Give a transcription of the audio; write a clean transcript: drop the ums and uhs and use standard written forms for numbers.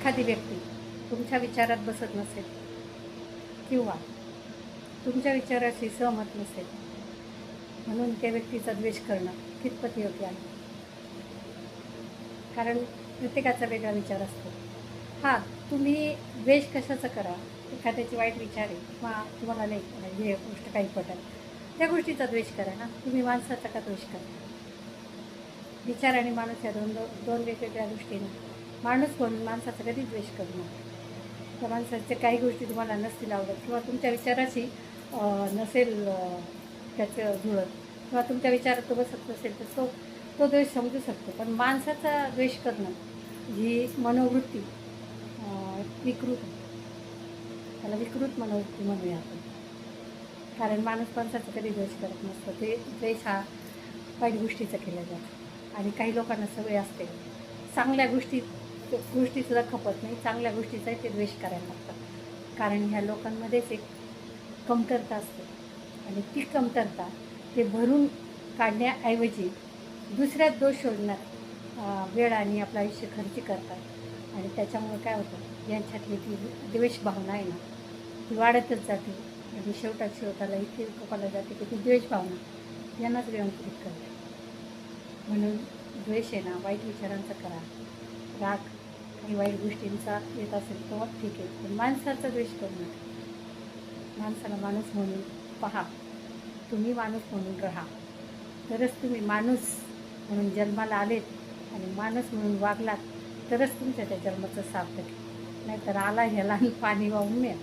एखादी व्यक्ती तुमच्या विचारात बसत नसेल किंवा तुमच्या विचाराशी सहमत नसेल म्हणून त्या व्यक्तीचा द्वेष करणं कितपत योग्य आहे? कारण प्रत्येकाचा वेगळा विचार असतो. हां, तुम्ही द्वेष कशाचा करा, एखाद्याची वाईट विचार आहे किंवा तुम्हाला नाही जे गोष्ट काही पटत त्या गोष्टीचा द्वेष करा ना. तुम्ही माणसाचा का द्वेष करा? विचार आणि माणूस या दोन वेगवेगळ्या गोष्टी ना. माणूस म्हणून माणसाचा कधीच द्वेष करू नका. त्या माणसाच्या काही गोष्टी तुम्हाला नसतील आवडत किंवा तुमच्या विचाराशी नसेल त्याचं जुळत किंवा तुमच्या विचारात तो बसत नसेल तर तो द्वेष समजू शकतो. पण माणसाचा द्वेष करणं ही मनोवृत्ती विकृत आहे. त्याला विकृत मनोवृत्ती म्हणूया आपण. कारण माणूस माणसाचा कधी द्वेष करत नसतो. ते द्वेष हा वाईट गोष्टीचा केला जातो आणि काही लोकांना सवय असते चांगल्या गोष्टीसुद्धा खपत नाही, चांगल्या गोष्टीचाही ते द्वेष करायला लागतात. कारण ह्या लोकांमध्येच एक कमतरता असते आणि ती कमतरता ते भरून काढण्याऐवजी दुसऱ्यात दोष शोधण्यात वेळ आणि आपलं आयुष्य खर्च करतात आणि त्याच्यामुळे काय होतं, यांच्यातली ती द्वेष भावना आहे ना ती वाढतच जाते आणि शेवटाला इतकी कपाला जाते की ती द्वेष भावना यांनाच नियंत्रित करते. म्हणून द्वेष आहे ना वाईट विचारांचा करा, राग काही वाईट गोष्टींचा येत असेल तर ठीक आहे, पण माणसाचा द्वेष करू नका. माणसाला माणूस म्हणून पहा, तुम्ही माणूस म्हणून राहा, तरच तुम्ही माणूस म्हणून जन्माला आलेत आणि माणूस म्हणून वागलात तरच तुमच्या त्या जन्माचं सार्थक आहे. नाहीतर आला ह्याला पाणी वाहून मिळेल.